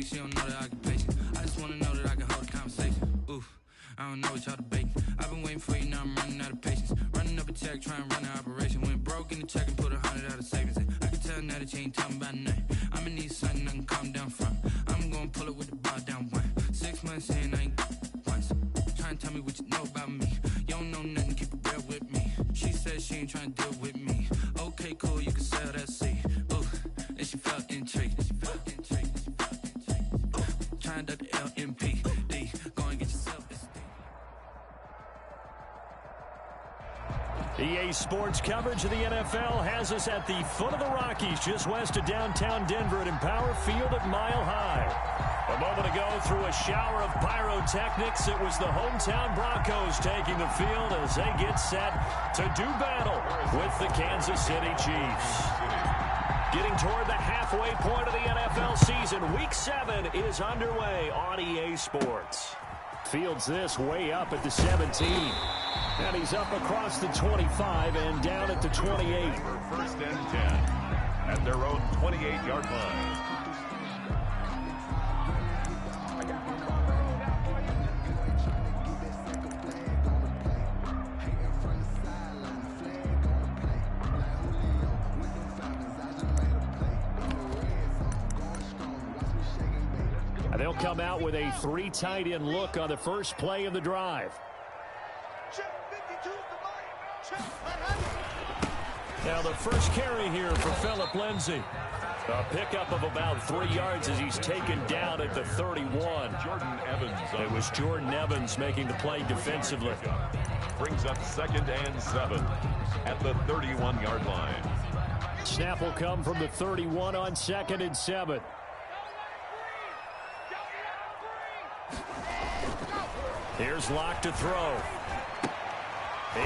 She don't know that I can patient. I just wanna know that I can hold a conversation. Oof, I don't know what y'all debating. I've been waiting for you, now I'm running out of patience. Running up a check, trying to run an operation. Went broke in the check and put 100 out of savings in. I can tell now that you ain't talking about nothing. I'ma need something I can calm down from. I'm gonna pull it with the bar down one. 6 months in, I ain't once. Trying to tell me what you know about me. You don't know nothing, keep it real with me. She said she ain't trying to deal with me. Okay, cool, you can sell that seed. Ooh, and she felt intrigued. Trying to duck the LMPD. Go and get yourself this thing. EA Sports coverage of the NFL has us at the foot of the Rockies, just west of downtown Denver at Empower Field at Mile High. A moment ago, through a shower of pyrotechnics, it was the hometown Broncos taking the field as they get set to do battle with the Kansas City Chiefs. Getting toward the halfway point of the NFL season, Week 7 is underway on EA Sports. Fields this way up at the 17. And he's up across the 25 and down at the 28. First and 10 at their own 28-yard line. They'll come out with a 3 tight end look on the first play of the drive. Now the first carry here for Phillip Lindsay. A pickup of about 3 yards as he's taken down at the 31. Jordan Evans. It was Jordan Evans making the play defensively. Brings up 2nd and 7 at the 31-yard line. Snap will come from the 31 on 2nd and 7. Here's Locke to throw.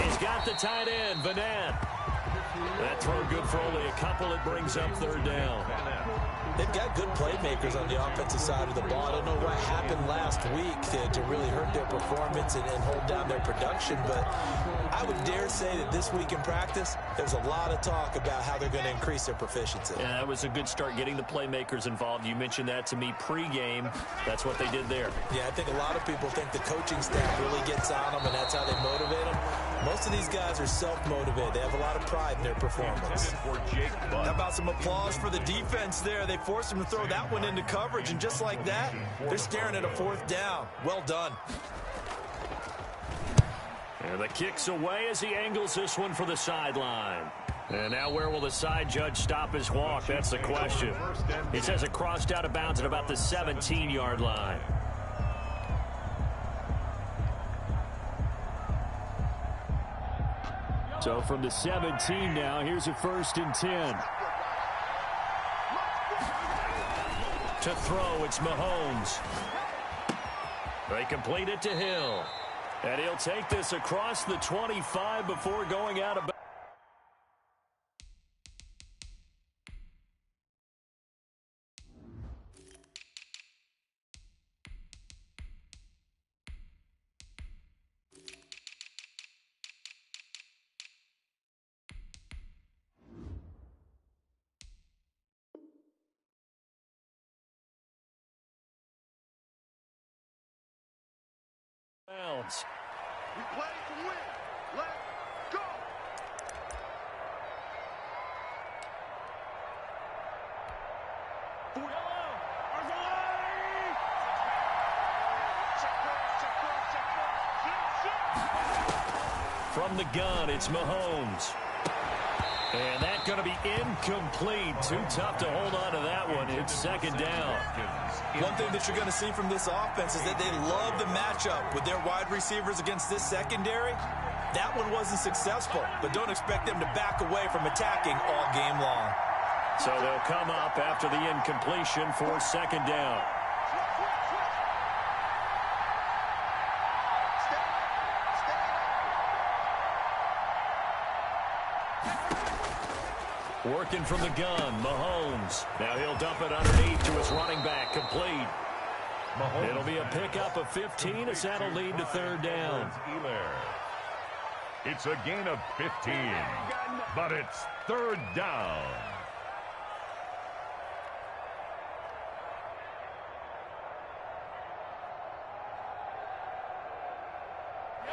He's got the tight end, Vanette. That throw good for only a couple. It brings up 3rd down. They've got good playmakers on the offensive side of the ball. I don't know what happened last week to really hurt their performance and hold down their production, but I would dare say that this week in practice, there's a lot of talk about how they're going to increase their proficiency. Yeah, that was a good start getting the playmakers involved. You mentioned that to me pregame. That's what they did there. Yeah, I think a lot of people think the coaching staff really gets on them, and that's how they motivate them. Most of these guys are self-motivated. They have a lot of pride in their performance. How about some applause for the defense there? They forced him to throw that one into coverage, and just like that, they're staring at a 4th down. Well done. And the kick's away as he angles this one for the sideline. And now where will the side judge stop his walk? That's the question. He says it crossed out of bounds at about the 17-yard line. So from the 17 now, here's a 1st and 10. To throw, it's Mahomes. They complete it to Hill. And he'll take this across the 25 before going out of bounds. We play to win. Let's go. From the gun, it's Mahomes. And that's going to be incomplete. Too tough to hold on to that one. It's 2nd down. One thing that you're going to see from this offense is that they love the matchup with their wide receivers against this secondary. That one wasn't successful, but don't expect them to back away from attacking all game long. So they'll come up after the incompletion for 2nd down. Working from the gun, Mahomes. Now he'll dump it underneath to his running back, complete. Mahomes. It'll be a pickup of 15 as that'll lead to 3rd down. It's a gain of 15, but it's 3rd down.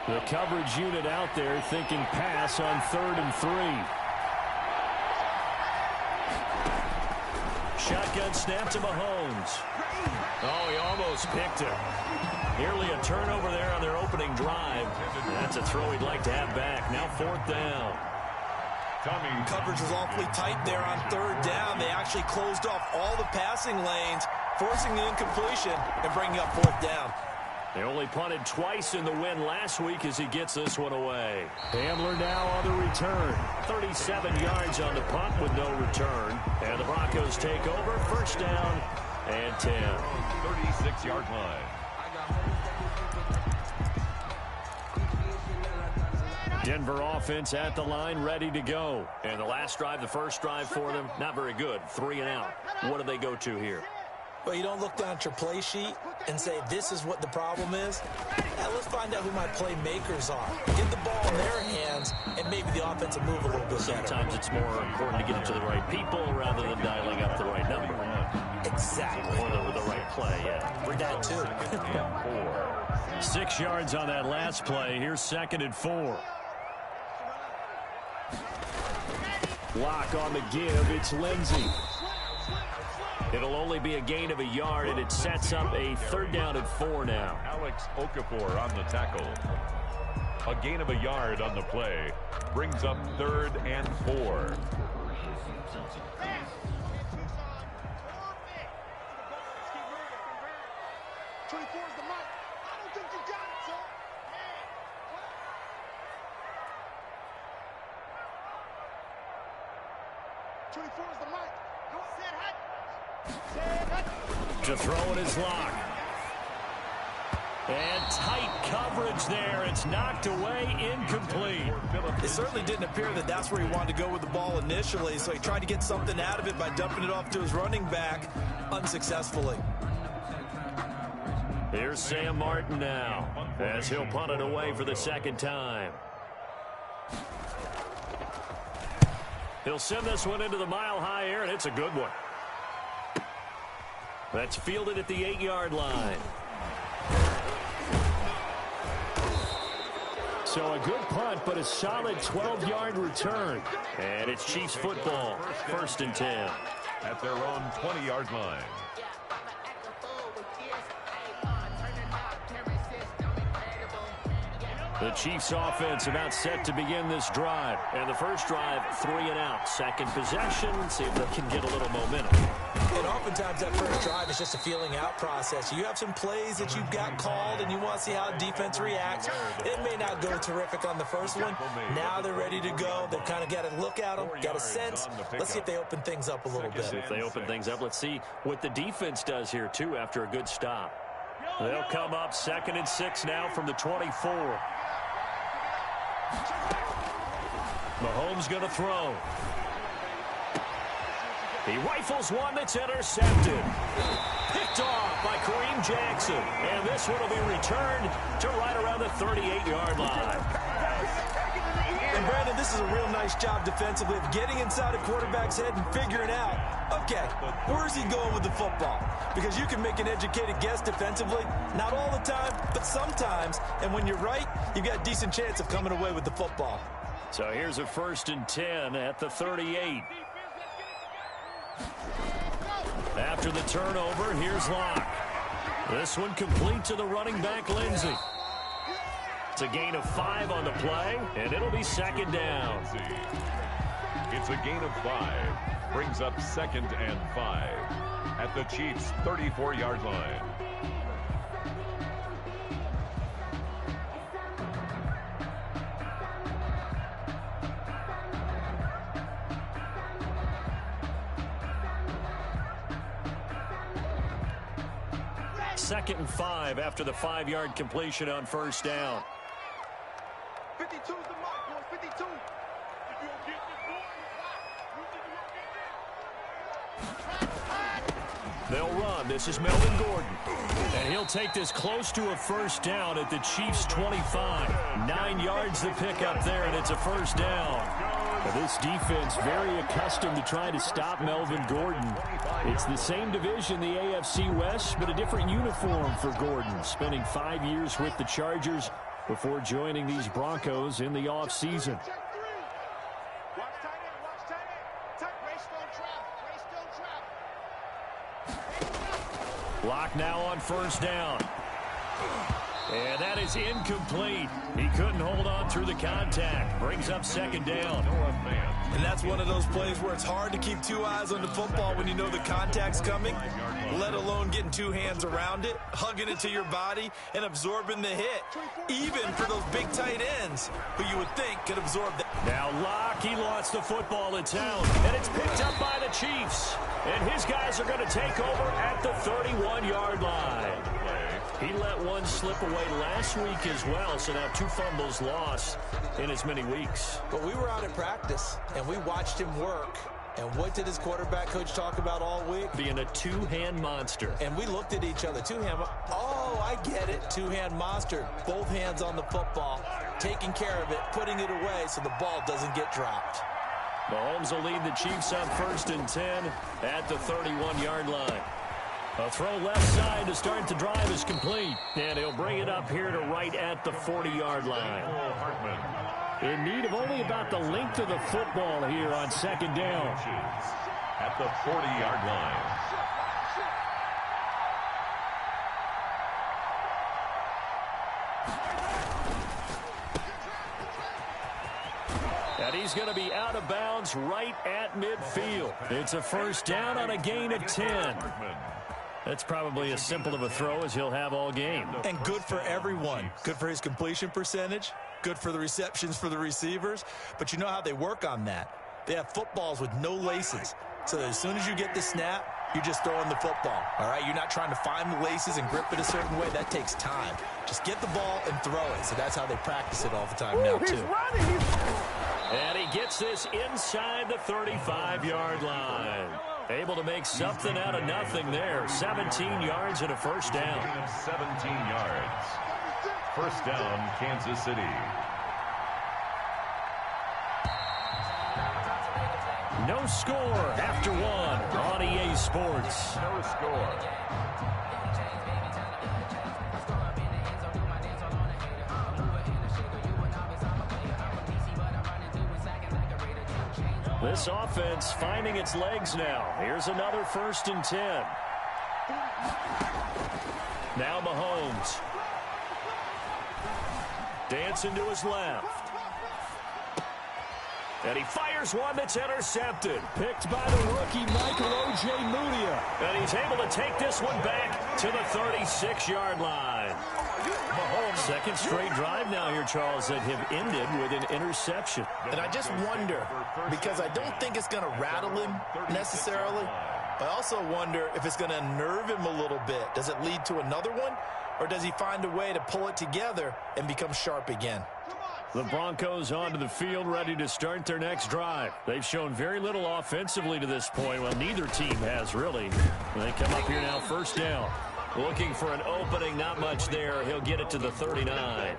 The coverage unit out there thinking pass on 3rd and 3. Shotgun snap to Mahomes. Oh, he almost picked it. Nearly a turnover there on their opening drive. That's a throw he'd like to have back. Now 4th down. Coverage was awfully tight there on 3rd down. They actually closed off all the passing lanes, forcing the incompletion and bringing up 4th down. They only punted twice in the win last week as he gets this one away. Hamler now on the return. 37 yards on the punt with no return. And the Broncos take over. 1st down and 10. 36-yard line. Denver offense at the line, ready to go. And the last drive, the first drive for them, not very good. 3 and out. What do they go to here? Well, you don't look down at your play sheet and say, this is what the problem is. Let's find out who my playmakers are. Get the ball in their hands, and maybe the offense will move a little bit better. Sometimes it's more important to get it to the right people rather than dialing up the right number. Exactly. Or the right play, yeah. For that, too. 6 yards on that last play. Here's 2nd and 4. Lock on the give. It's Lindsey. It'll only be a gain of a yard, and it sets up a 3rd down and 4 now. Alex Okafor on the tackle. A gain of a yard on the play. Brings up 3rd and 4. To throw it is Lock. And tight coverage there. It's knocked away, incomplete. It certainly didn't appear that that's where he wanted to go with the ball initially, so he tried to get something out of it by dumping it off to his running back unsuccessfully. Here's Sam Martin now as he'll punt it away for the 2nd time. He'll send this one into the mile-high air, and it's a good one. That's fielded at the 8-yard line. So a good punt, but a solid 12-yard return. And it's Chiefs football, 1st and 10. At their own 20-yard line. The Chiefs offense about set to begin this drive. And the first drive, 3 and out. 2nd possession, see if they can get a little momentum. And oftentimes that first drive is just a feeling out process. You have some plays that you've got called and you want to see how defense reacts. It may not go terrific on the first one. Now they're ready to go. They've kind of got to look at them, got a sense. Let's see if they open things up a little bit. If they open things up, let's see what the defense does here, too, after a good stop. They'll come up 2nd and 6 now from the 24. Mahomes going to throw. He rifles one that's intercepted. Picked off by Kareem Jackson. And this one will be returned to right around the 38-yard line. And Brandon, this is a real nice job defensively of getting inside a quarterback's head and figuring out, okay, where's he going with the football? Because you can make an educated guess defensively, not all the time, but sometimes. And when you're right, you've got a decent chance of coming away with the football. So here's a 1st and 10 at the 38. After the turnover, here's Lock. This one complete to the running back, Lindsey. It's a gain of 5 on the play, and it'll be 2nd down. It's a gain of 5. Brings up 2nd and 5 at the Chiefs' 34-yard line. Second and 5 after the 5-yard completion on 1st down. 52's the mark, boys. 52. They'll run. This is Melvin Gordon. And he'll take this close to a 1st down at the Chiefs' 25. 9 yards to pick up there, and it's a 1st down. Well, this defense very accustomed to trying to stop Melvin Gordon. It's the same division, the AFC West, but a different uniform for Gordon. Spending 5 years with the Chargers, before joining these Broncos in the offseason. Block now on first down. And that is incomplete. He couldn't hold on through the contact. Brings up second down. And that's one of those plays where it's hard to keep two eyes on the football when you know the contact's coming, let alone getting two hands around it, hugging it to your body, and absorbing the hit, even for those big tight ends who you would think could absorb that. Now Locke, he lost the football in town, and it's picked up by the Chiefs. And his guys are going to take over at the 31-yard line. He let one slip away last week as well, so now 2 fumbles lost in as many weeks. But we were out at practice, and we watched him work. And what did his quarterback coach talk about all week? Being a two-hand monster. And we looked at each other. Two-hand. Oh, I get it. Two-hand monster. Both hands on the football, taking care of it, putting it away so the ball doesn't get dropped. Mahomes will lead the Chiefs on 1st and 10 at the 31-yard line. A throw left side to start the drive is complete. And he'll bring it up here to right at the 40-yard line. In need of only about the length of the football here on second down. At the 40-yard line. And he's going to be out of bounds right at midfield. It's a first down on a gain of 10. That's probably as simple of a throw as he'll have all game. And good for everyone. Good for his completion percentage. Good for the receptions for the receivers. But you know how they work on that. They have footballs with no laces. So that as soon as you get the snap, you're just throwing the football. All right? You're not trying to find the laces and grip it a certain way. That takes time. Just get the ball and throw it. So that's how they practice it all the time now, too. And he gets this inside the 35-yard line. Able to make something out of nothing there. 17 yards and a first down. 17 yards. First down, Kansas City. No score after one on EA Sports. No score. This offense finding its legs now. Here's another 1st and 10. Now Mahomes. Dancing to his left. And he fires one that's intercepted. Picked by the rookie Michael Ojemudia. And he's able to take this one back to the 36-yard line. Mahomes' second straight drive now here, Charles, that have ended with an interception. And I just wonder, because I don't think it's going to rattle him necessarily. I also wonder if it's going to unnerve him a little bit. Does it lead to another one? Or does he find a way to pull it together and become sharp again? The Broncos onto the field, ready to start their next drive. They've shown very little offensively to this point. Well, neither team has, really. They come up here now, first down. Looking for an opening, not much there. He'll get it to the 39.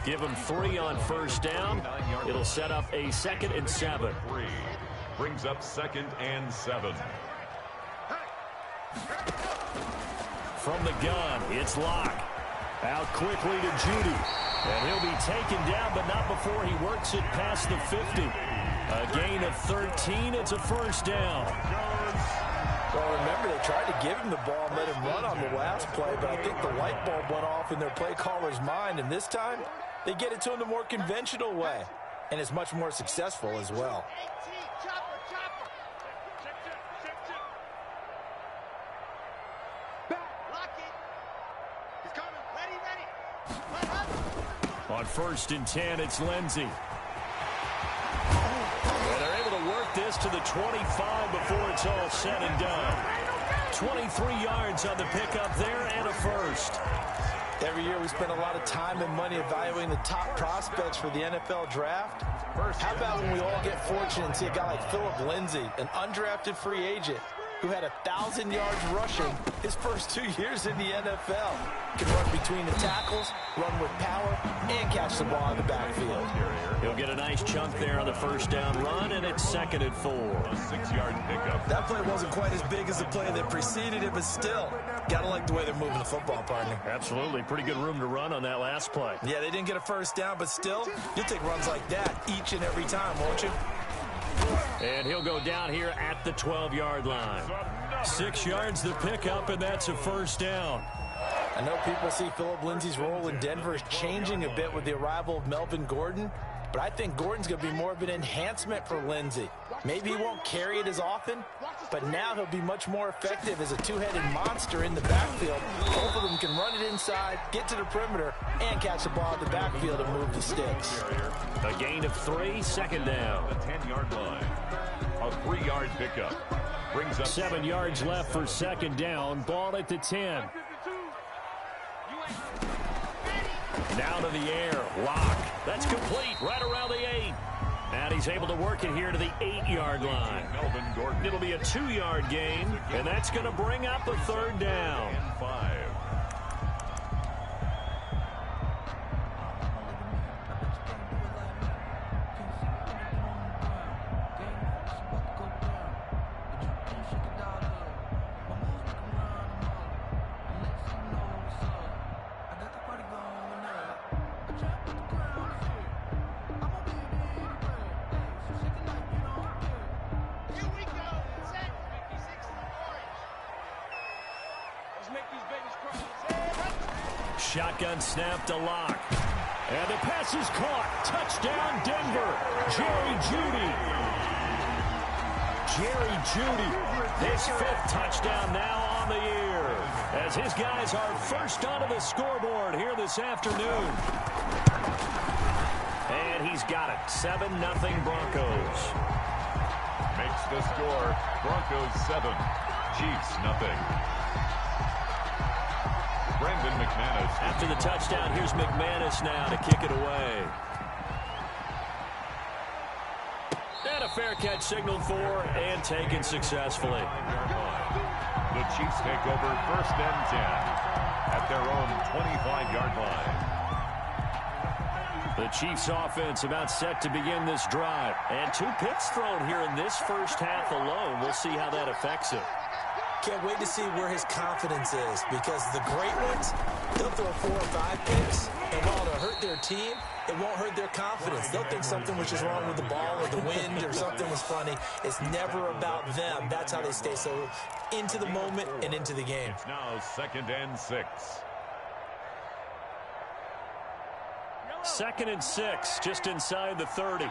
Give him 3 on first down. It'll set up a 2nd and 7. Brings up 2nd and 7. From the gun, it's Locke. Out quickly to Judy. And he'll be taken down, but not before he works it past the 50. A gain of 13. It's a first down. Well, remember, they tried to give him the ball and let him run on the last play, but I think the light bulb went off in their play caller's mind, and this time they get it to him the more conventional way, and it's much more successful as well. On 1st and 10, it's Lindsey. And they're able to work this to the 25 before it's all said and done. 23 yards on the pickup there and a first. Every year we spend a lot of time and money evaluating the top prospects for the NFL draft. How about when we all get fortunate and see a guy like Philip Lindsay, an undrafted free agent, who had 1,000 yards rushing his first 2 years in the NFL. Can run between the tackles, run with power, and catch the ball in the backfield. He'll get a nice chunk there on the first down run, and it's 2nd and 4. A 6-yard pickup. That play wasn't quite as big as the play that preceded it, but still, Gotta like the way they're moving the football, partner. Absolutely. Pretty good room to run on that last play. Yeah, they didn't get a first down, but still, you'll take runs like that each and every time, won't you? And he'll go down here at the 12-yard line. 6 yards the pickup, and that's a first down. I know people see Phillip Lindsay's role in Denver is changing a bit with the arrival of Melvin Gordon, but I think Gordon's going to be more of an enhancement for Lindsay. Maybe he won't carry it as often, but now he'll be much more effective as a two-headed monster in the backfield. Both of them can run it inside, get to the perimeter, and catch the ball at the backfield and move the sticks. A gain of 3, second down. The 10-yard line. A 3-yard pickup. Brings up 7 yards left for second down. Ball at the 10. Now to the air. Lock. That's complete right around the 8. And he's able to work it here to the 8-yard line. Melvin Gordon. It'll be a 2-yard gain, and that's going to bring up a third down. And 5. Shotgun snap to Lock. And the pass is caught. Touchdown, Denver. Jerry Jeudy. His 5th touchdown now on the year, as his guys are first onto the scoreboard here this afternoon. And he's got it. 7-0 Broncos. Makes the score. Broncos 7. Chiefs nothing. Brandon McManus. After the touchdown, here's McManus now to kick it away. And a fair catch signaled for and taken successfully. The Chiefs take over 1st and 10 at their own 25-yard line. The Chiefs offense about set to begin this drive. And 2 picks thrown here in this first half alone. We'll see how that affects it. Can't wait to see where his confidence is, because the great ones, they'll throw 4 or 5 picks, and while it'll hurt their team, it won't hurt their confidence. They'll think something was just wrong with the ball or the wind or something was funny. It's never about them. That's how they stay so into the moment and into the game. It's now 2nd and 6. 2nd and 6, just inside the 30.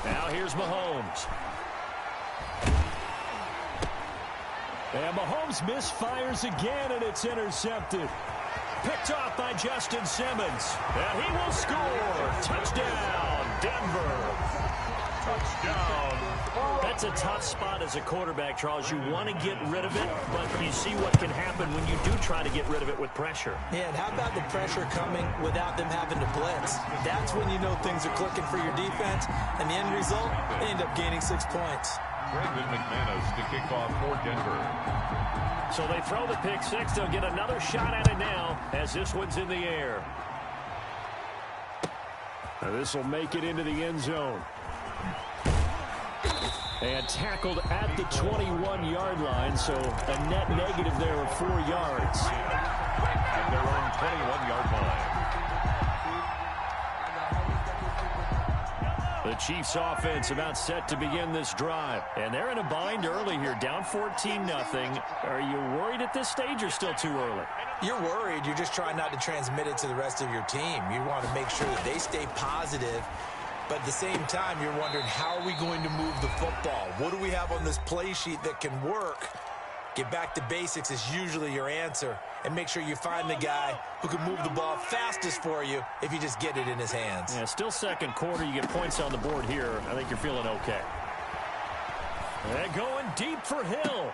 Now here's Mahomes. And Mahomes misfires again, and it's intercepted. Picked off by Justin Simmons. And he will score. Touchdown, Denver. Touchdown. That's a tough spot as a quarterback, Charles. You want to get rid of it, but you see what can happen when you do try to get rid of it with pressure. Yeah, and how about the pressure coming without them having to blitz? That's when you know things are clicking for your defense, and the end result, they end up gaining 6 points. Brandon McManus to kick off for Denver. So they throw the pick 6. They'll get another shot at it now as this one's in the air. Now this will make it into the end zone. And tackled at the 21-yard line, so a net negative there of 4 yards. At their own 21-yard line. The Chiefs offense about set to begin this drive. And they're in a bind early here, down 14-0. Are you worried at this stage or still too early? You're worried. You're just trying not to transmit it to the rest of your team. You want to make sure that they stay positive. But at the same time, you're wondering, how are we going to move the football? What do we have on this play sheet that can work? Get back to basics is usually your answer. And make sure you find the guy who can move the ball fastest for you if you just get it in his hands. Yeah, still second quarter. You get points on the board here. I think you're feeling okay. And going deep for Hill.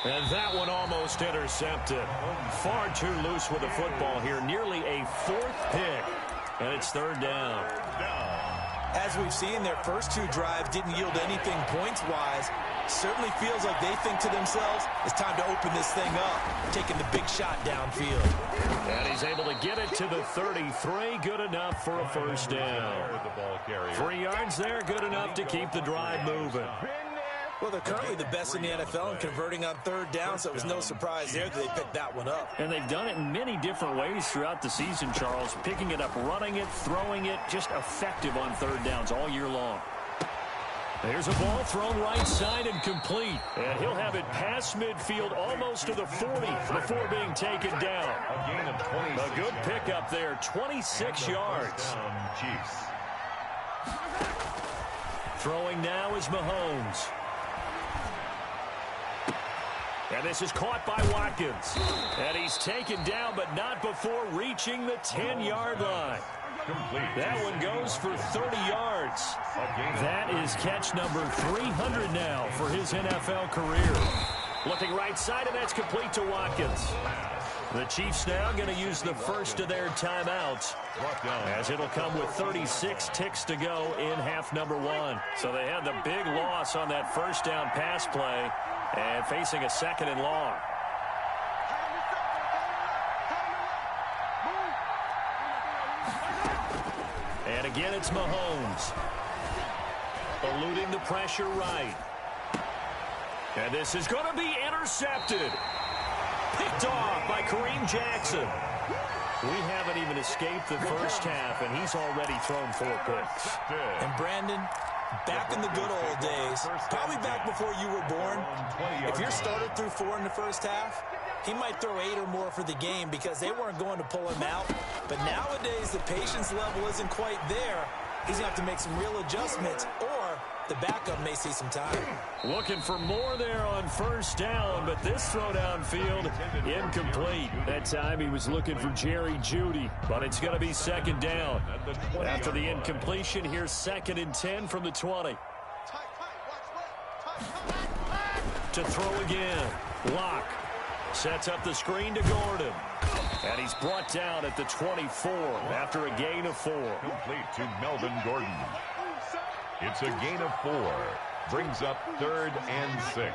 And that one almost intercepted. Far too loose with the football here. Nearly a 4th pick. And it's 3rd down. As we've seen, their first 2 drives didn't yield anything points-wise. Certainly feels like they think to themselves, it's time to open this thing up, taking the big shot downfield. And he's able to get it to the 33. Good enough for a first down. 3 yards there, good enough to keep the drive moving. Well, they're currently the best in the NFL in converting on third down, so it was no surprise there that they picked that one up. And they've done it in many different ways throughout the season, Charles. Picking it up, running it, throwing it, just effective on third downs all year long. There's a ball thrown right side and complete. And he'll have it past midfield almost to the 40 before being taken down. A good pickup there, 26 yards. Throwing now is Mahomes. And this is caught by Watkins. And he's taken down, but not before reaching the 10-yard line. That one goes for 30 yards. That is catch number 300 now for his NFL career. Looking right side, and that's complete to Watkins. The Chiefs now going to use the first of their timeouts, as it'll come with 36 ticks to go in half number one. So they had the big loss on that first down pass play, and facing a second and long. And again, it's Mahomes. Eluding the pressure right. And this is going to be intercepted. Picked off by Kareem Jackson. We haven't even escaped the first half, and he's already thrown 4 picks. And Brandon, back in the good old days, probably back before you were born, if your starter threw 4 in the first half, he might throw 8 or more for the game because they weren't going to pull him out. But nowadays, the patience level isn't quite there. He's going to have to make some real adjustments, or the backup may see some time. Looking for more there on first down, but this throw downfield incomplete. That time he was looking for Jerry Jeudy, but it's going to be second down. After the incompletion, here's 2nd and 10 from the 20. To throw again. Locke sets up the screen to Gordon. And he's brought down at the 24 after a gain of 4. Complete to Melvin Gordon. It's a gain of 4. Brings up 3rd and 6.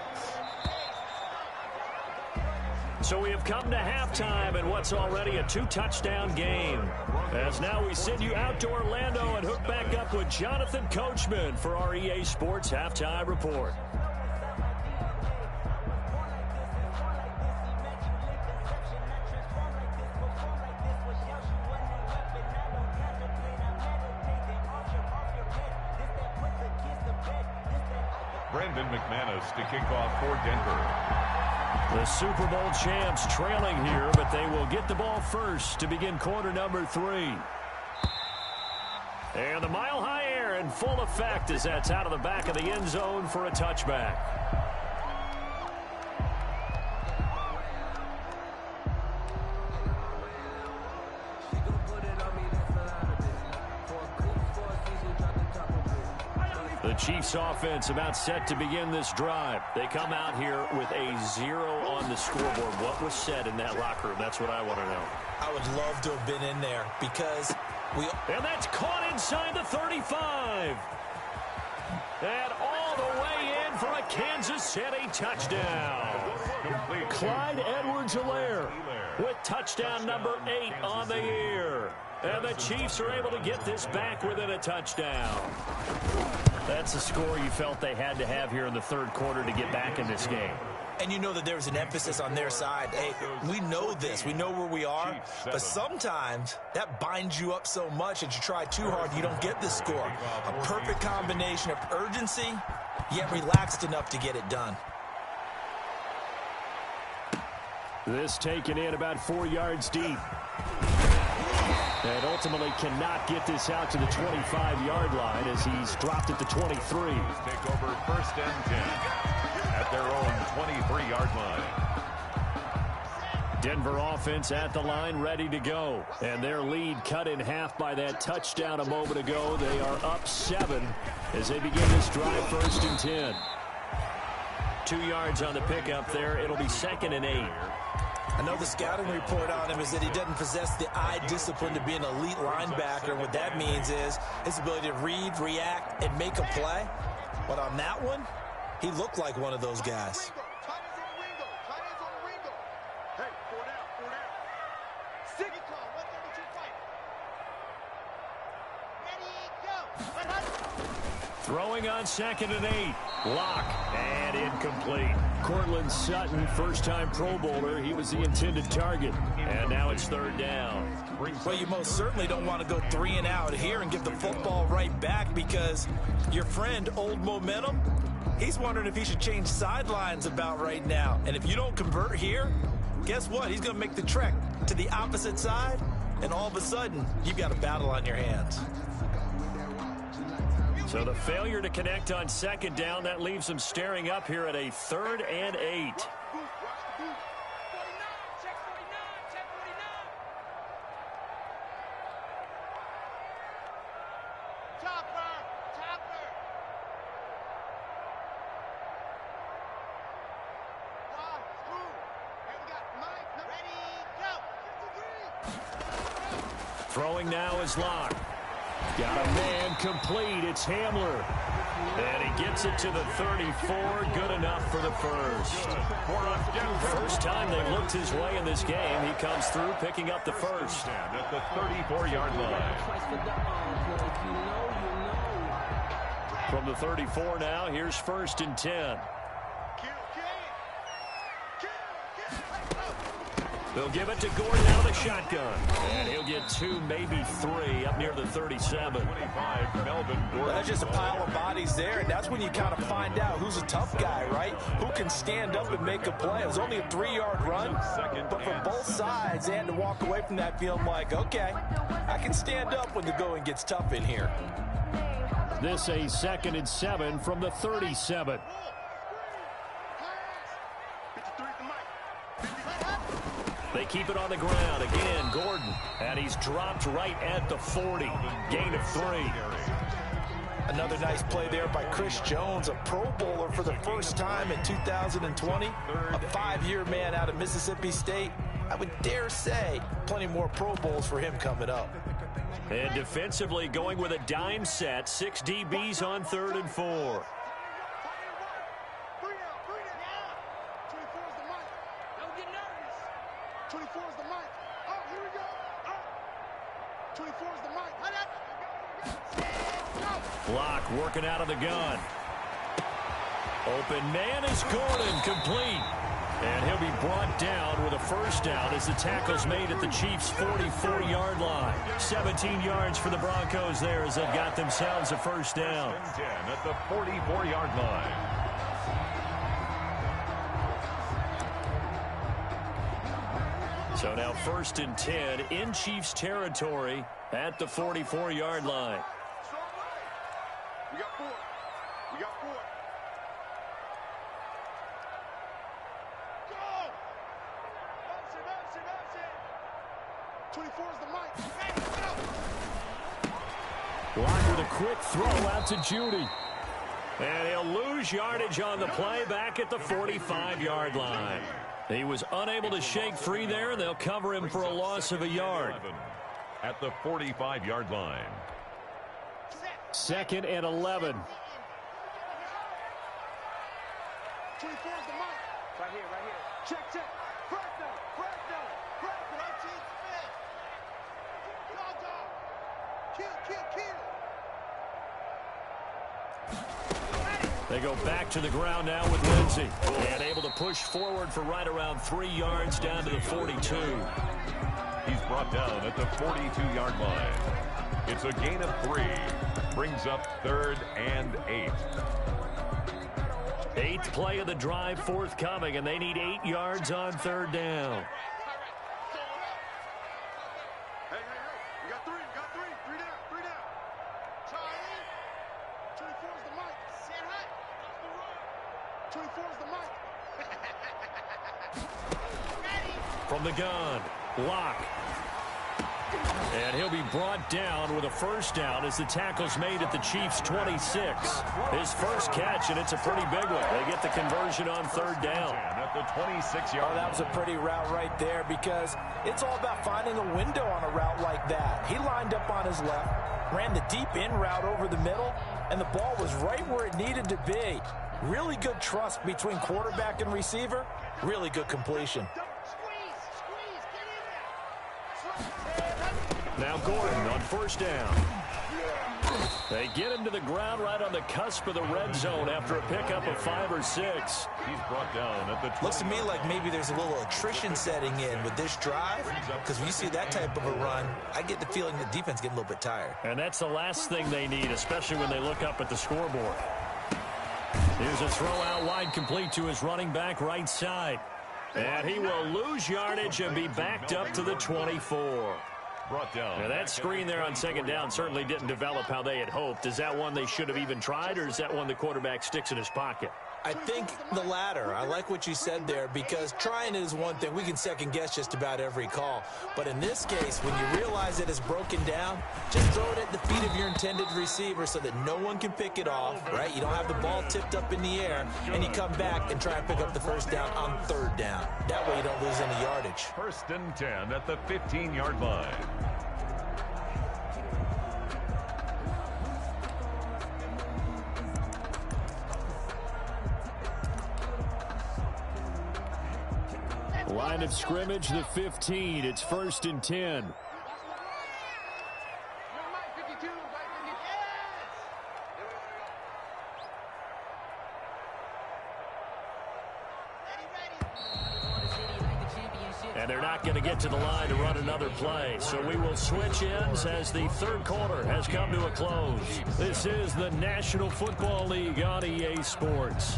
So we have come to halftime in what's already a 2-touchdown game. As now we send you out to Orlando and hook back up with Jonathan Coachman for our EA Sports Halftime Report. Brandon McManus to kick off for Denver. The Super Bowl champs trailing here, but they will get the ball first to begin quarter number 3. And the mile-high air in full effect as that's out of the back of the end zone for a touchback. The Chiefs offense about set to begin this drive. They come out here with a 0 on the scoreboard. What was said in that locker room? That's what I want to know. I would love to have been in there because And that's caught inside the 35. And all the way in for a Kansas City touchdown. Clyde Edwards-Helaire with touchdown number 8 on the year. And the Chiefs are able to get this back within a touchdown. That's a score you felt they had to have here in the third quarter to get back in this game. And you know that there's an emphasis on their side. Hey, we know this. We know where we are. But sometimes that binds you up so much that you try too hard, you don't get the score. A perfect combination of urgency, yet relaxed enough to get it done. This taken in about 4 yards deep. And ultimately cannot get this out to the 25-yard line as he's dropped at the 23. Take over 1st and 10 at their own 23-yard line. Denver offense at the line, ready to go. And their lead cut in half by that touchdown a moment ago. They are up 7 as they begin this drive 1st and 10. 2 yards on the pickup there. It'll be 2nd and 8. I know the scouting report on him is that he doesn't possess the eye discipline to be an elite linebacker. And what that means is his ability to read, react, and make a play. But on that one, he looked like one of those guys. Throwing on 2nd and 8. Lock and incomplete. Cortland Sutton, first-time Pro Bowler. He was the intended target. And now it's 3rd down. Well, you most certainly don't want to go 3 and out here and give the football right back, because your friend, Old Momentum, he's wondering if he should change sidelines about right now. And if you don't convert here, guess what? He's going to make the trek to the opposite side, and all of a sudden, you've got a battle on your hands. So the failure to connect on 2nd down, that leaves them staring up here at a 3rd and 8. Throwing now is Locke. Got a man complete. It's Hamler. And he gets it to the 34. Good enough for the first. First time they looked his way in this game. He comes through picking up the first. At the 34-yard line. From the 34 now, here's 1st and 10. They'll give it to Gordon out of the shotgun. And he'll get 2, maybe 3, up near the 37. 25, Melvin Gordon. That's just a pile of bodies there, and that's when you kind of find out who's a tough guy, right? Who can stand up and make a play. It was only a 3-yard run, but for both sides, they had to walk away from that feeling like, okay, I can stand up when the going gets tough in here. This a 2nd and 7 from the 37. They keep it on the ground. Again, Gordon. And he's dropped right at the 40. Gain of 3. Another nice play there by Chris Jones, a Pro Bowler for the first time in 2020. A 5-year man out of Mississippi State. I would dare say plenty more Pro Bowls for him coming up. And defensively going with a dime set. 6 DBs on 3rd and 4. Block working out of the gun. Open man is Gordon, complete. And he'll be brought down with a first down as the tackle's made at the Chiefs' 44-yard line. 17 yards for the Broncos there as they've got themselves a first down. 10 at the 44-yard line. So now 1st and 10 in Chiefs territory at the 44-yard line. We got 4. We got 4. Go! Bounce it. 24 is the mic. Hey, go! Block with a quick throw out to Judy. And he'll lose yardage on the play back at the 45-yard line. He was unable to shake free there, and they'll cover him for a loss of a yard. At the 45-yard line. 2nd and 11. 24 is the mic. Right here. Check. First down. Kill. They go back to the ground now with Lindsey. And able to push forward for right around 3 yards down to the 42. He's brought down at the 42-yard line. It's a gain of 3. Brings up 3rd and 8. 8th play of the drive forthcoming, and they need 8 yards on 3rd down. Hey. We got 3. 3 down. Charlie. 24 is the mic. Say it high. 24 is the mic. Ready. From the gun, Lock. And he'll be brought down with a first down as the tackle's made at the Chiefs' 26. His first catch, and it's a pretty big one. They get the conversion on 3rd down. At the 26-yard that was a pretty route right there, because it's all about finding a window on a route like that. He lined up on his left, ran the deep in route over the middle, and the ball was right where it needed to be. Really good trust between quarterback and receiver. Really good completion. Now Gordon on first down. They get him to the ground right on the cusp of the red zone after a pickup of 5 or 6. He's brought down at the 20. Looks to me like maybe there's a little attrition setting in with this drive, because when you see that type of a run, I get the feeling the defense getting a little bit tired. And that's the last thing they need, especially when they look up at the scoreboard. Here's a throw out wide, complete to his running back right side. And he will lose yardage and be backed up to the 24. Brought down. Now that screen there on second down certainly didn't develop how they had hoped. Is that one they should have even tried, or is that one the quarterback sticks in his pocket? I think the latter. I like what you said there, because trying it is one thing. We can second guess just about every call. But in this case, when you realize it is broken down, just throw it at the feet of your intended receiver so that no one can pick it off, right? You don't have the ball tipped up in the air, and you come back and try and pick up the first down on third down. That way you don't lose any yardage. 1st and 10 at the 15-yard line. Line of scrimmage, the 15. It's 1st and 10. And they're not going to get to the line to run another play. So we will switch ends as the third quarter has come to a close. This is the National Football League on EA Sports.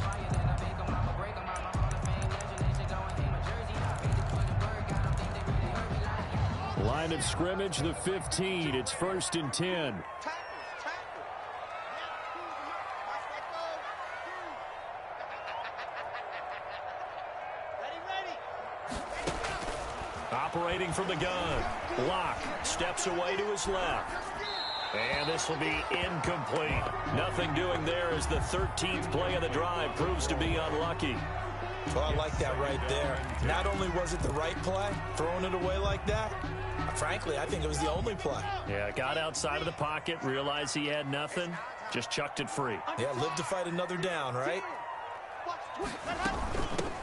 Line of scrimmage, the 15. It's 1st and 10. Operating from the gun. Locke steps away to his left. And this will be incomplete. Nothing doing there as the 13th play of the drive proves to be unlucky. Well, I like that right there. Not only was it the right play, throwing it away like that, frankly, I think it was the only play. Yeah, got outside of the pocket, realized he had nothing, just chucked it free. Yeah, live to fight another down, right?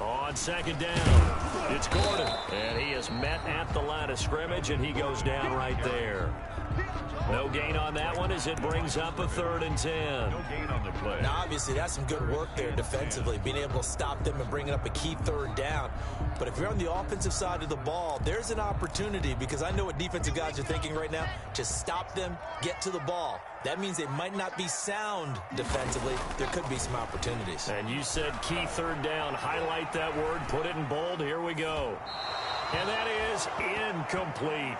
On second down, it's Gordon. And he is met at the line of scrimmage, and he goes down right there. No gain on that one as it brings up a 3rd and 10. No gain on the play. Now, obviously, that's some good work there defensively, being able to stop them and bringing up a key 3rd down. But if you're on the offensive side of the ball, there's an opportunity, because I know what defensive guys are thinking right now. Just stop them, get to the ball. That means they might not be sound defensively. There could be some opportunities. And you said key 3rd down. Highlight that word, put it in bold. Here we go. And that is incomplete.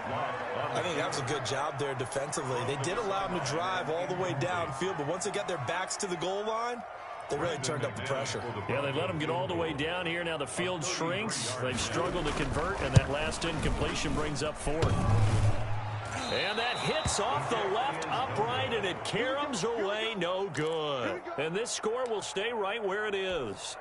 I think that was a good job there defensively. They did allow them to drive all the way downfield, but once they got their backs to the goal line, they really turned up the pressure. Yeah, they let them get all the way down here. Now the field shrinks. They've struggled to convert, and that last incompletion brings up 4th. And that hits off the left upright, and it caroms away, no good. And this score will stay right where it is.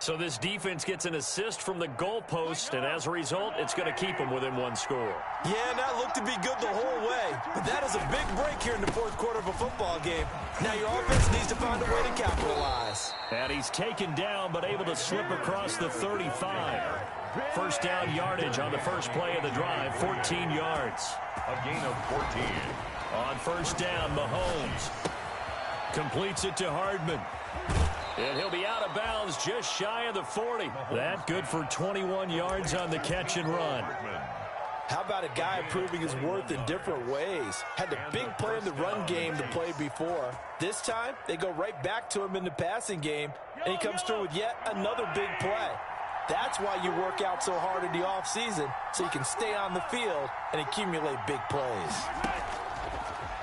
So this defense gets an assist from the goalpost, and as a result, it's going to keep them within 1 score. Yeah, and that looked to be good the whole way. But that is a big break here in the 4th quarter of a football game. Now your offense needs to find a way to capitalize. And he's taken down, but able to slip across the 35. First down yardage on the first play of the drive, 14 yards. A gain of 14. On first down, Mahomes completes it to Hardman. And he'll be out of bounds just shy of the 40. That good for 21 yards on the catch and run. How about a guy proving his worth in different ways? Had the big play in the run game to play before. This time, they go right back to him in the passing game, and he comes through with yet another big play. That's why you work out so hard in the offseason, so you can stay on the field and accumulate big plays.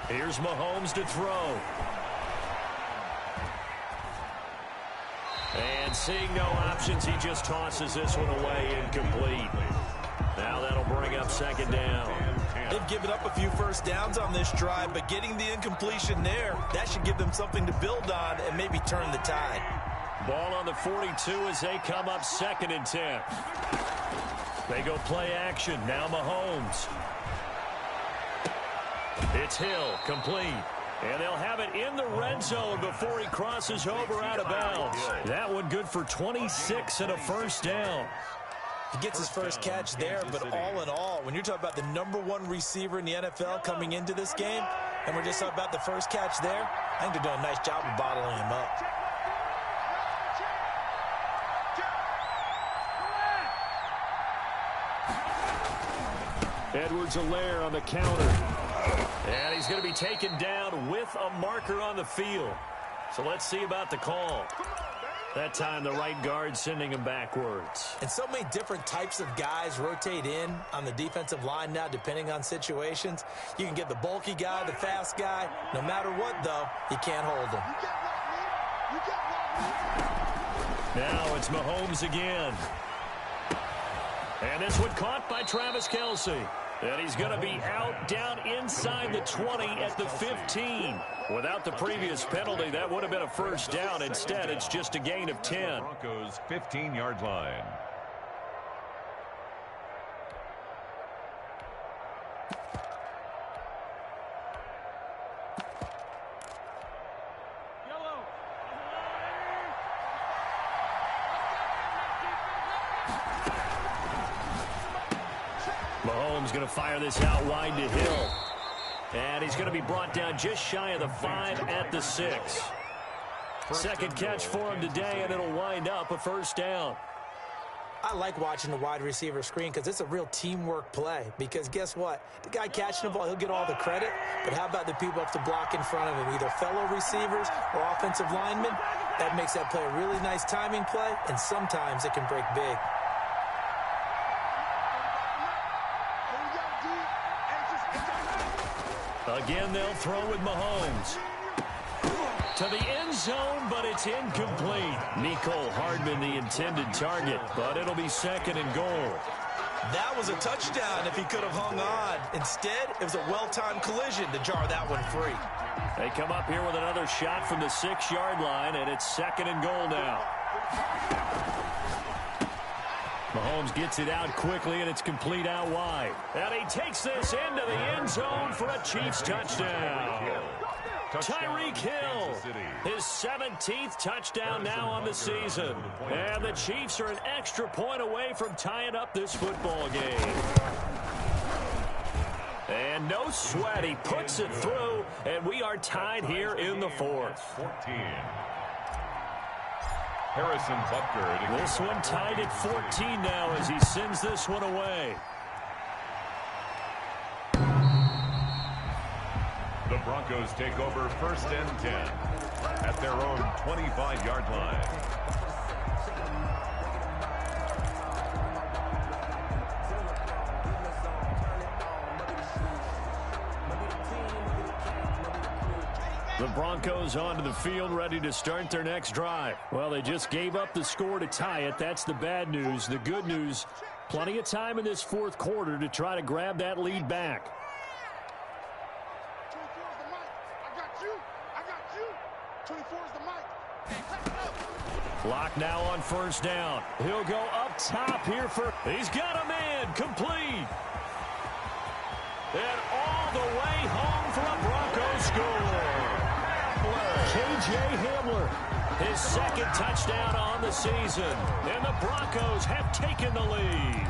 Here's Mahomes to throw. And seeing no options, he just tosses this one away, incomplete. Now that'll bring up second down. They've given up a few first downs on this drive, but getting the incompletion there, that should give them something to build on and maybe turn the tide. Ball on the 42 as they come up 2nd and 10. They go play action. Now Mahomes. It's Hill, complete. And they'll have it in the red zone before he crosses over out of bounds. That one good for 26 and a first down. He gets his first catch there, but all in all, when you're talking about the #1 receiver in the NFL coming into this game, And we're just talking about the first catch there. I think they're doing a nice job of bottling him up. Edwards-Helaire on the counter. And he's going to be taken down with a marker on the field. So let's see about the call. That time the right guard sending him backwards. And so many different types of guys rotate in on the defensive line now depending on situations. You can get the bulky guy, the fast guy. No matter what, though, you can't hold him. Now it's Mahomes again. And this one caught by Travis Kelce. And he's going to be out down inside the 20 at the 15. Without the previous penalty, that would have been a first down. Instead, it's just a gain of 10. Broncos 15-yard line. Mahomes going to fire this out wide to Hill. And he's going to be brought down just shy of the 5 at the 6. Second catch for him today, and it'll wind up a first down. I like watching the wide receiver screen because it's a real teamwork play. Because guess what? The guy catching the ball, he'll get all the credit. But how about the people up to block in front of him, either fellow receivers or offensive linemen? That makes that play a really nice timing play, and sometimes it can break big. Again, they'll throw with Mahomes. To the end zone, but it's incomplete. Mecole Hardman, the intended target, but it'll be second and goal. That was a touchdown if he could have hung on. Instead, it was a well-timed collision to jar that one free. They come up here with another shot from the 6-yard line, and it's second and goal now. Mahomes gets it out quickly, and it's complete out wide. And he takes this into the end zone for a Chiefs touchdown. Tyreek Hill, his 17th touchdown now on the season. And the Chiefs are an extra point away from tying up this football game. And no sweat, he puts it through, and we are tied here in the 4th. 14. Harrison Butker. This one tied at 14 now as he sends this one away. The Broncos take over first and 10 at their own 25-yard line. The Broncos onto the field, ready to start their next drive. Well, they just gave up the score to tie it. That's the bad news. The good news, plenty of time in this 4th quarter to try to grab that lead back. Clock now on first down. He'll go up top here for... He's got a man. Complete. And all the way home for a Broncos score. K.J. Hamler, his 2nd touchdown on the season. And the Broncos have taken the lead.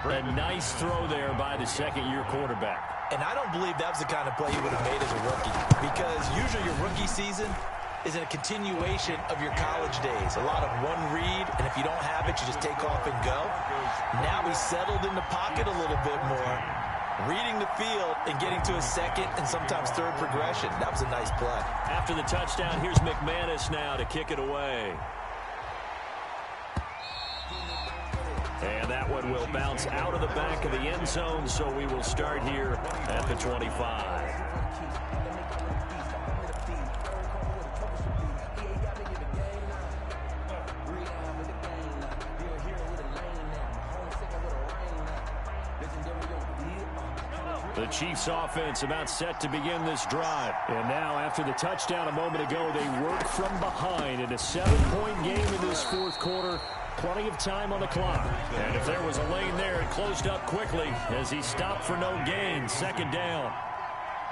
A nice throw there by the 2nd-year quarterback. And I don't believe that was the kind of play he would have made as a rookie. Because usually your rookie season is a continuation of your college days. A lot of one read, and if you don't have it, you just take off and go. Now he's settled in the pocket a little bit more, reading the field and getting to his 2nd and sometimes 3rd progression. That was a nice play. After the touchdown, here's McManus now to kick it away. And that one will bounce out of the back of the end zone, so we will start here at the 25. The Chiefs offense about set to begin this drive. And now after the touchdown a moment ago, they work from behind in a 7-point game in this 4th quarter. Plenty of time on the clock. And if there was a lane there, it closed up quickly as he stopped for no gain. 2nd down.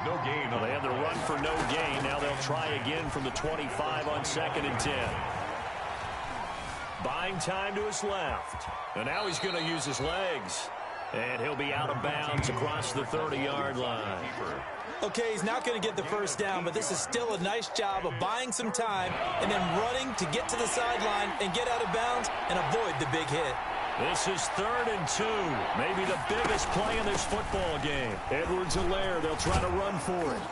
No gain. Well, they had the run for no gain. Now they'll try again from the 25 on 2nd and 10. Buying time to his left. And now he's going to use his legs. And he'll be out of bounds across the 30-yard line. Okay, he's not going to get the first down, but this is still a nice job of buying some time and then running to get to the sideline and get out of bounds and avoid the big hit. This is 3rd and 2. Maybe the biggest play in this football game. Edwards-Helaire, they'll try to run for it.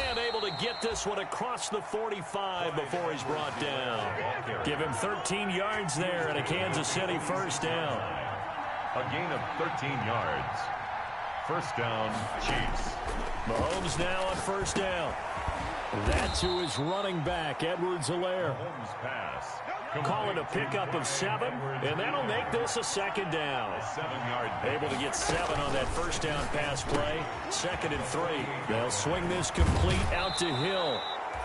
And able to get this one across the 45 before he's brought down. Give him 13 yards there and a Kansas City first down. A gain of 13 yards. First down, Chiefs. Mahomes now on first down. That to his running back, Edwards-Helaire. Mahomes pass. Call it a pickup of 7, and that'll make this a second down. 7-yard. Able to get 7 on that first down pass play. 2nd and 3. They'll swing this complete out to Hill.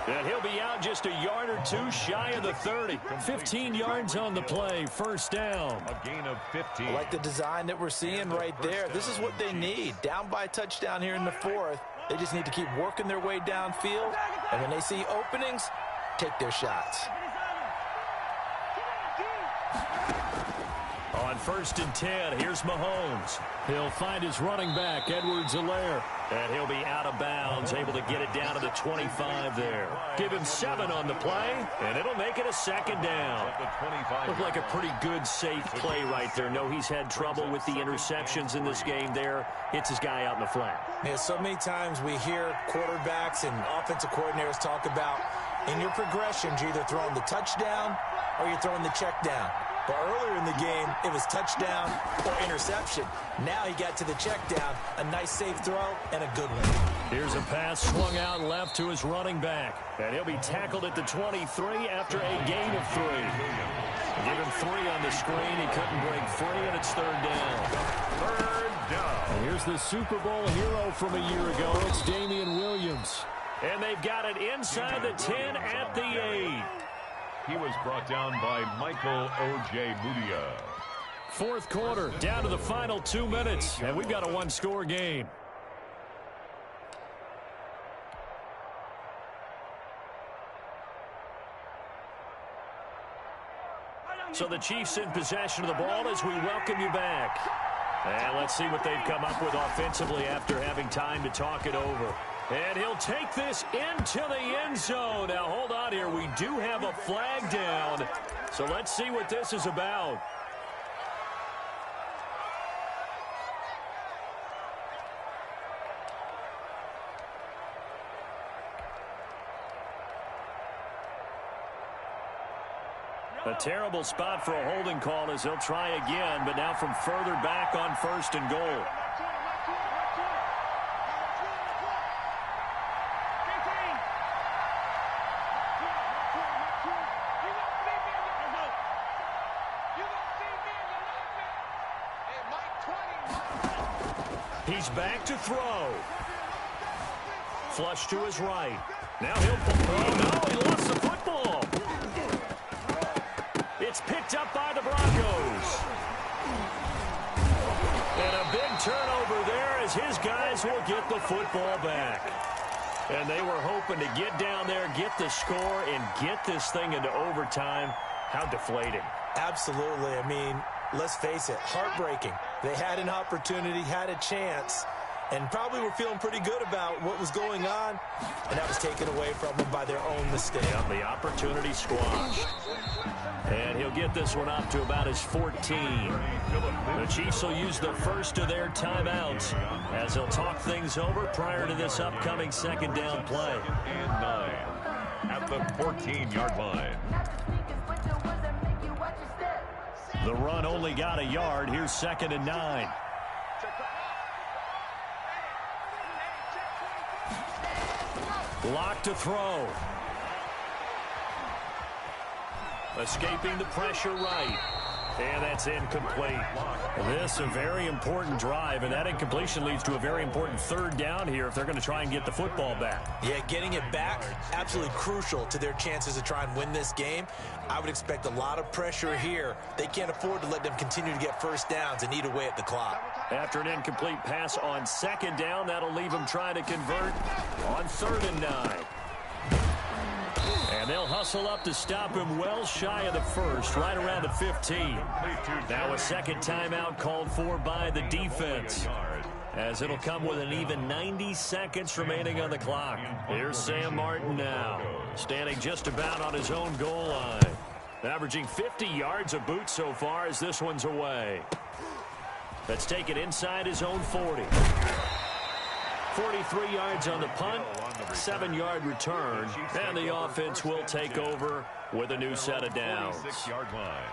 And he'll be out just a yard or 2 shy of the 30. 15 yards on the play. First down. A gain of 15. I like the design that we're seeing right there. This is what they need. Down by a touchdown here in the 4th. They just need to keep working their way downfield. And when they see openings, take their shots. On 1st and 10, here's Mahomes. He'll find his running back, Edwards-Helaire. And he'll be out of bounds, able to get it down to the 25 there. Give him 7 on the play, and it'll make it a second down. Looked like a pretty good, safe play right there. No, he's had trouble with the interceptions in this game there. Hits his guy out in the flat. Yeah, so many times we hear quarterbacks and offensive coordinators talk about in your progressions, you're either throwing the touchdown or you're throwing the check down. But earlier in the game, it was touchdown or interception. Now he got to the check down, a nice safe throw, and a good one. Here's a pass swung out left to his running back. And he'll be tackled at the 23 after a gain of 3. Give him 3 on the screen. He couldn't break free, and it's 3rd down. 3rd down. And here's the Super Bowl hero from a year ago. It's Damian Williams. And they've got it inside the 10 at the 8. He was brought down by Michael O.J. Mudia. 4th quarter, down to the final 2 minutes, and we've got a 1-score game. So the Chiefs in possession of the ball as we welcome you back. And let's see what they've come up with offensively after having time to talk it over. And he'll take this into the end zone. Now, hold on here. We do have a flag down. So let's see what this is about. A terrible spot for a holding call as they'll try again, but now from further back on 1st and goal. He's back to throw. Flush to his right. Now he'll pull. Oh, no, he lost the football. It's picked up by the Broncos. And a big turnover there as his guys will get the football back. And they were hoping to get down there, get the score, and get this thing into overtime. How deflating. Absolutely. I mean, let's face it, heartbreaking. They had an opportunity, had a chance, and probably were feeling pretty good about what was going on, and that was taken away from them by their own mistake. Yep, the opportunity squashed. And he'll get this one up to about his 14. The Chiefs will use the first of their timeouts as they'll talk things over prior to this upcoming 2nd down play. And 9 at the 14-yard line. The run only got a yard. Here's 2nd and 9. Lock to throw. Escaping the pressure right. And that's incomplete. This a very important drive, and that incompletion leads to a very important 3rd down here if they're going to try and get the football back. Yeah, getting it back, absolutely crucial to their chances to try and win this game. I would expect a lot of pressure here. They can't afford to let them continue to get first downs and eat away at the clock. After an incomplete pass on 2nd down, that'll leave them trying to convert on 3rd and 9. And they'll hustle muscle up to stop him well shy of the first, right around the 15. Now a second timeout called for by the defense, as it'll come with an even 90 seconds remaining on the clock. Here's Sam Martin now, standing just about on his own goal line. Averaging 50 yards a boot so far as this one's away. Let's take it inside his own 40. 43 yards on the punt, 7-yard return, and the offense will take over with a new set of downs. 46-yard line.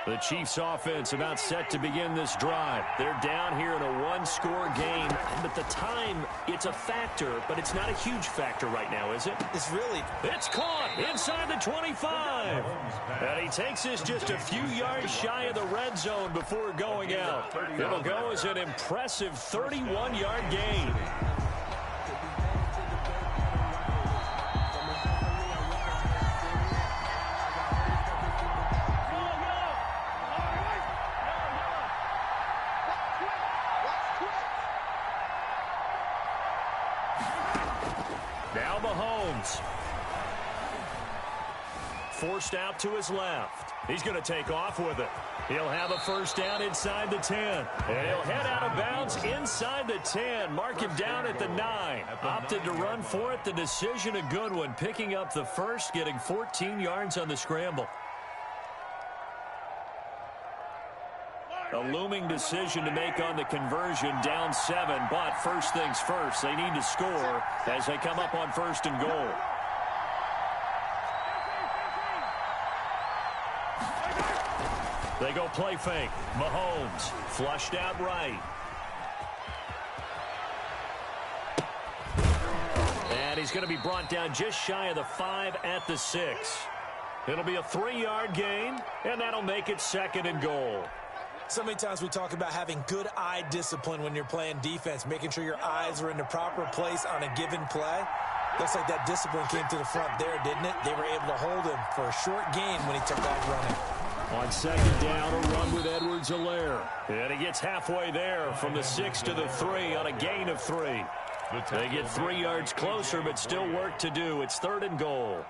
The Chiefs offense about set to begin this drive. They're down here in a one-score game, but the time, it's a factor, but it's not a huge factor right now, is it? It's caught inside the 25. And he takes this just a few yards shy of the red zone before going out. It'll go as an impressive 31-yard gain. Now Mahomes. Forced out to his left. He's going to take off with it. He'll have a first down inside the 10. And he'll head out of bounds inside the 10. Mark him down at the 9. Opted to run for it. The decision a good one. Picking up the first, getting 14 yards on the scramble. A looming decision to make on the conversion, down 7, but first things first, they need to score as they come up on first and goal. They go play fake. Mahomes flushed out right. And he's going to be brought down just shy of the 5 at the 6. It'll be a 3-yard gain, and that'll make it second and goal. So many times we talk about having good eye discipline when you're playing defense, making sure your eyes are in the proper place on a given play. Looks like that discipline came to the front there, didn't it? They were able to hold him for a short gain when he took off running. On second down, a run with Edwards-Helaire. And he gets halfway there from the 6 to the 3 on a gain of 3. They get 3 yards closer, but still work to do. It's third and goal.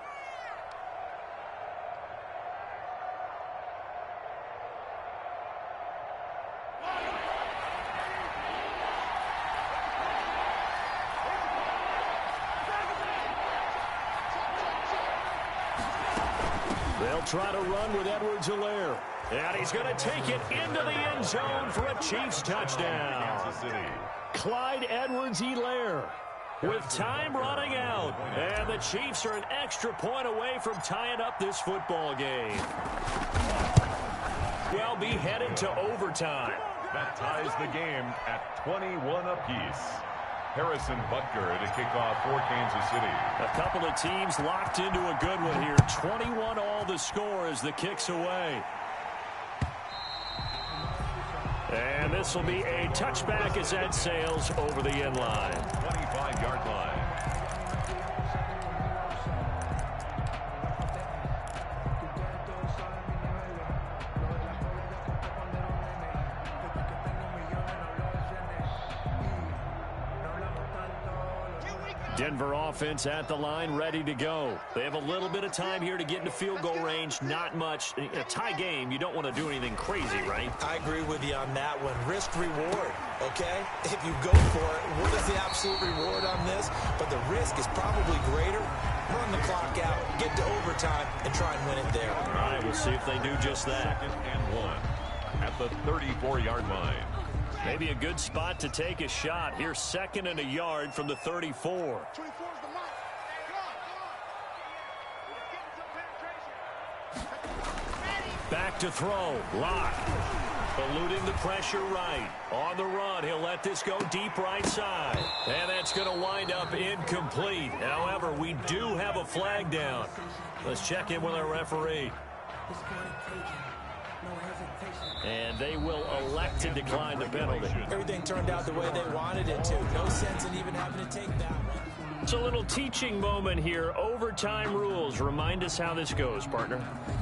They'll try to run with Edwards-Helaire. And he's going to take it into the end zone for a Chiefs touchdown. Kansas City. Clyde Edwards-Helaire with time running out. And the Chiefs are an extra point away from tying up this football game. We'll be headed to overtime. That ties the game at 21 apiece. Harrison Butker to kick off for Kansas City. A couple of teams locked into a good one here. 21 all the score as the kick's away. And this will be a touchback as that sails over the end line. 25-yard line. Denver offense at the line, ready to go. They have a little bit of time here to get into field goal range. Not much. In a tie game, you don't want to do anything crazy, right? I agree with you on that one. Risk reward, okay? If you go for it, what is the absolute reward on this? But the risk is probably greater. Run the clock out, get to overtime, and try and win it there. All right, we'll see if they do just that. Second and 1 at the 34-yard line. Maybe a good spot to take a shot. Here's second and a yard from the 34. 24 is the mic. Back to throw. Lock. Eluding the pressure right. On the run, he'll let this go deep right side. And that's going to wind up incomplete. However, we do have a flag down. Let's check in with our referee. And they will elect to decline the penalty. Everything turned out the way they wanted it to. No sense in even having to take that one. It's a little teaching moment here. Overtime rules. Remind us how this goes, partner.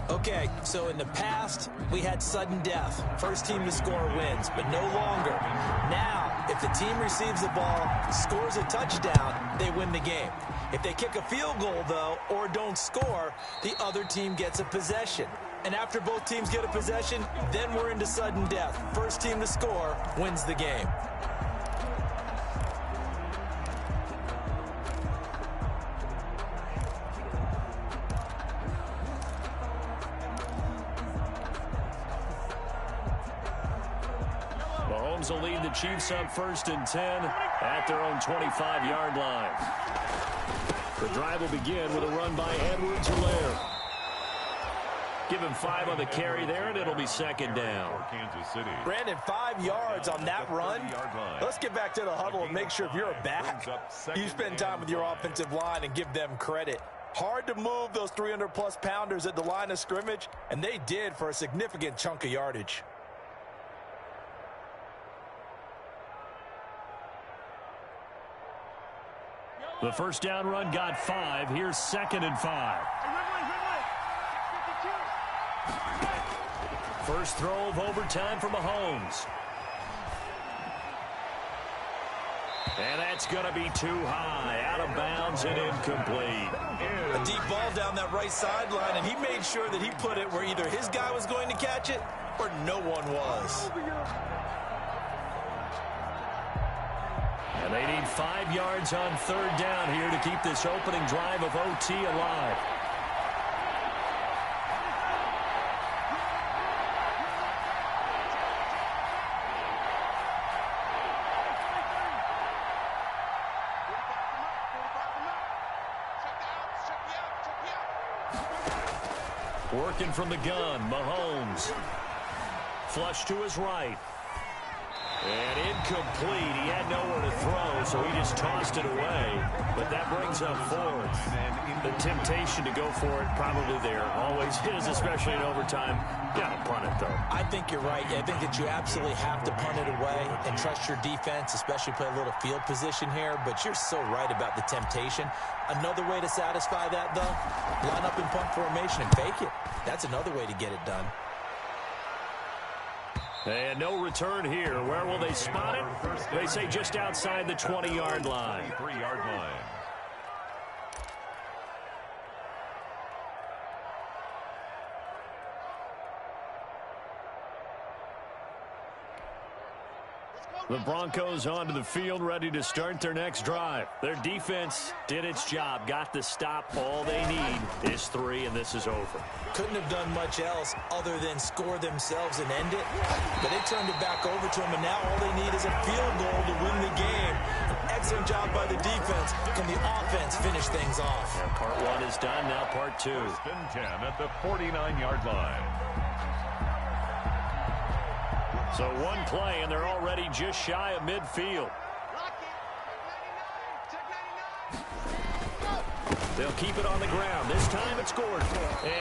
Okay, so in the past, we had sudden death. First team to score wins, but no longer. Now, if the team receives the ball, scores a touchdown, they win the game. If they kick a field goal, though, or don't score, the other team gets a possession. And after both teams get a possession, then we're into sudden death. First team to score wins the game. Mahomes will lead the Chiefs up 1st and 10 at their own 25-yard line. The drive will begin with a run by Edwards-Helaire. Give him 5 on the carry there, and it'll be 2nd down. Kansas City. Brandon, 5 yards on that run. Let's get back to the huddle and make sure if you're a back, you spend time with your offensive line and give them credit. Hard to move those 300-plus pounders at the line of scrimmage, and they did for a significant chunk of yardage. The first down run got 5. Here's 2nd and 5. First throw of overtime for Mahomes. And that's going to be too high. Out of bounds and incomplete. A deep ball down that right sideline, and he made sure that he put it where either his guy was going to catch it or no one was. And they need 5 yards on 3rd down here to keep this opening drive of OT alive. Working from the gun, Mahomes. Flush to his right. And incomplete. He had nowhere to throw, so he just tossed it away. But that brings up 4th. The temptation to go for it probably there. Always is, especially in overtime. Got to punt it, though. I think you're right. I think that you absolutely have to punt it away and trust your defense, especially play a little field position here. But you're so right about the temptation. Another way to satisfy that, though, line up in punt formation and fake it. That's another way to get it done. And no return here. Where will they spot it? They say just outside the 20-yard line. 3-yard line. The Broncos onto the field, ready to start their next drive. Their defense did its job, got the stop. All they need is 3, and this is over. Couldn't have done much else other than score themselves and end it. But they turned it back over to them, and now all they need is a field goal to win the game. An excellent job by the defense. Can the offense finish things off? Yeah, part 1 is done, now part 2. 1st and 10 at the 49-yard line. So one play, and they're already just shy of midfield. They'll keep it on the ground. This time it's Gordon.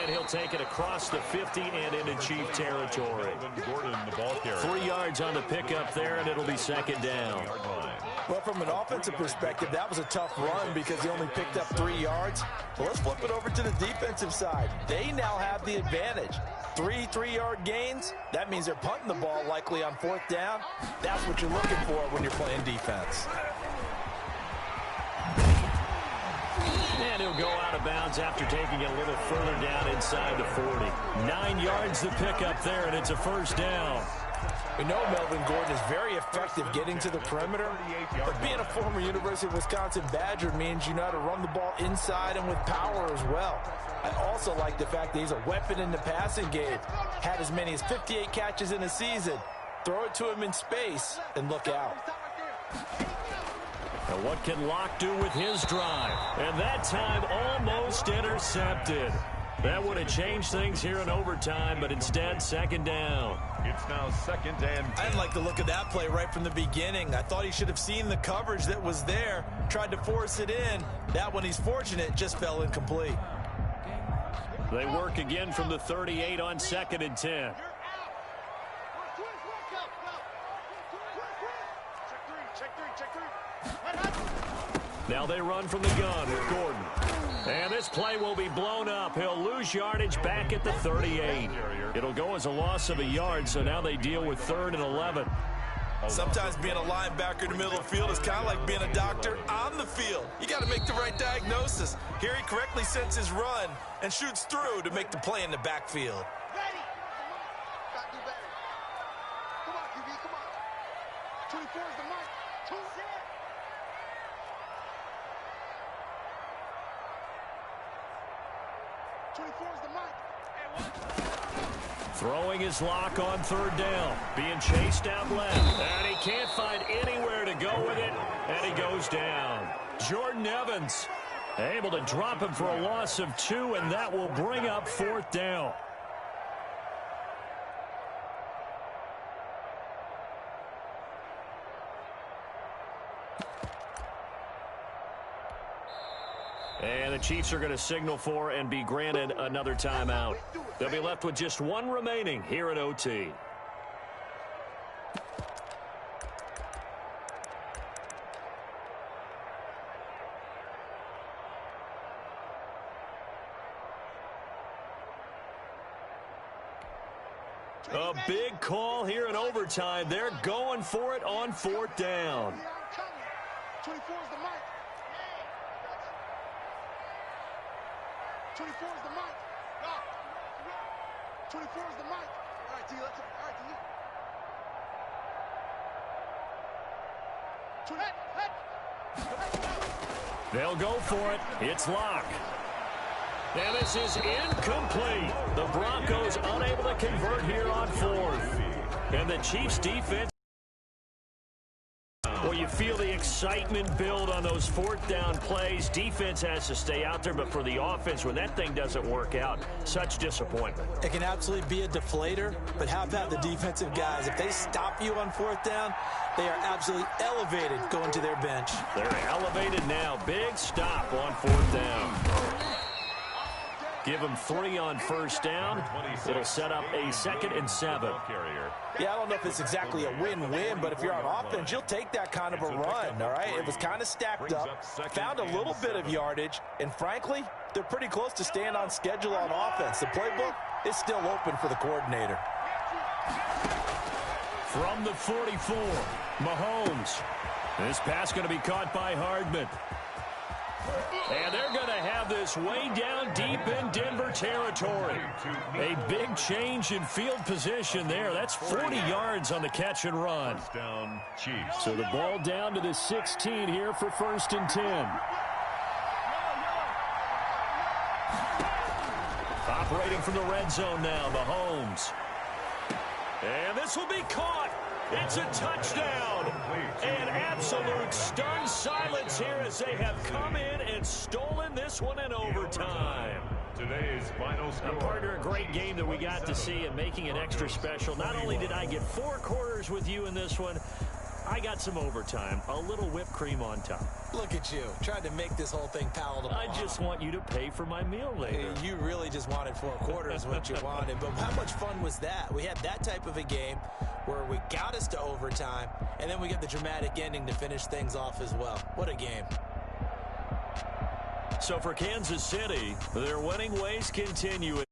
And he'll take it across the 50 and into Chief territory. Gordon, the ball carrier. 3 yards on the pickup there, and it'll be 2nd down. Well, from an offensive perspective, that was a tough run because he only picked up 3 yards. Well, let's flip it over to the defensive side. They now have the advantage. 3 3-yard gains, that means they're punting the ball likely on 4th down. That's what you're looking for when you're playing defense. And he'll go out of bounds after taking it a little further down inside the 40. 9 yards to pick up there, and it's a 1st down. We know Melvin Gordon is very effective getting to the perimeter, but being a former University of Wisconsin Badger means you know how to run the ball inside and with power as well. I also like the fact that he's a weapon in the passing game. Had as many as 58 catches in a season. Throw it to him in space and look out. And what can Locke do with his drive? And that time almost intercepted. That would have changed things here in overtime, but instead 2nd down. It's now 2nd and 10. I didn't like the look of that play right from the beginning. I thought he should have seen the coverage that was there, tried to force it in. That one, he's fortunate, just fell incomplete. They work again from the 38 on 2nd and 10. Now they run from the gun with Gordon. And this play will be blown up. He'll lose yardage back at the 38. It'll go as a loss of a yard, so now they deal with 3rd and 11. Sometimes being a linebacker in the middle of the field is kind of like being a doctor on the field. You got to make the right diagnosis. Here he correctly sets his run and shoots through to make the play in the backfield. Ready. Got to do better. Come on, QB, come on. 24 is the mic. 2 set. Throwing his lock on third down. Being chased out left. And he can't find anywhere to go with it. And he goes down. Jordan Evans able to drop him for a loss of 2, and that will bring up fourth down. And the Chiefs are going to signal for and be granted another timeout. They'll be left with just 1 remaining here at OT. A big call here in overtime. They're going for it on fourth down. 24 is the mic. 24 is the mic. 24 is the mic. All right, D, let's go. All right, D. They'll go for it. It's Locke. And this is incomplete. The Broncos unable to convert here on fourth. And the Chiefs defense. Well, you feel the excitement build on those fourth down plays. Defense has to stay out there, but for the offense, when that thing doesn't work out, such disappointment. It can absolutely be a deflator, but how about the defensive guys? If they stop you on fourth down, they are absolutely elevated going to their bench. They're elevated now. Big stop on fourth down. Give them 3 on first down. It'll set up a 2nd and 7. Yeah, I don't know if it's exactly a win-win, but if you're on offense, you'll take that kind of a run, all right? It was kind of stacked up, found a little bit of yardage, and frankly, they're pretty close to staying on schedule on offense. The playbook is still open for the coordinator. From the 44, Mahomes. This pass going to be caught by Hardman. And they're going to have this way down deep in Denver territory. A big change in field position there. That's 40 yards on the catch and run. So the ball down to the 16 here for 1st and 10. Operating from the red zone now, Mahomes. And this will be caught. It's a touchdown. An absolute stunned silence here as they have come in and stolen this one in overtime. Today's final score. Partner, a great game that we got to see and making it extra special. Not only did I get 4 quarters with you in this one, I got some overtime, a little whipped cream on top. Look at you, trying to make this whole thing palatable. I just want you to pay for my meal later. You really just wanted 4 quarters what you wanted, but how much fun was that? We had that type of a game where we got us to overtime, and then we get the dramatic ending to finish things off as well. What a game. So for Kansas City, their winning ways continue.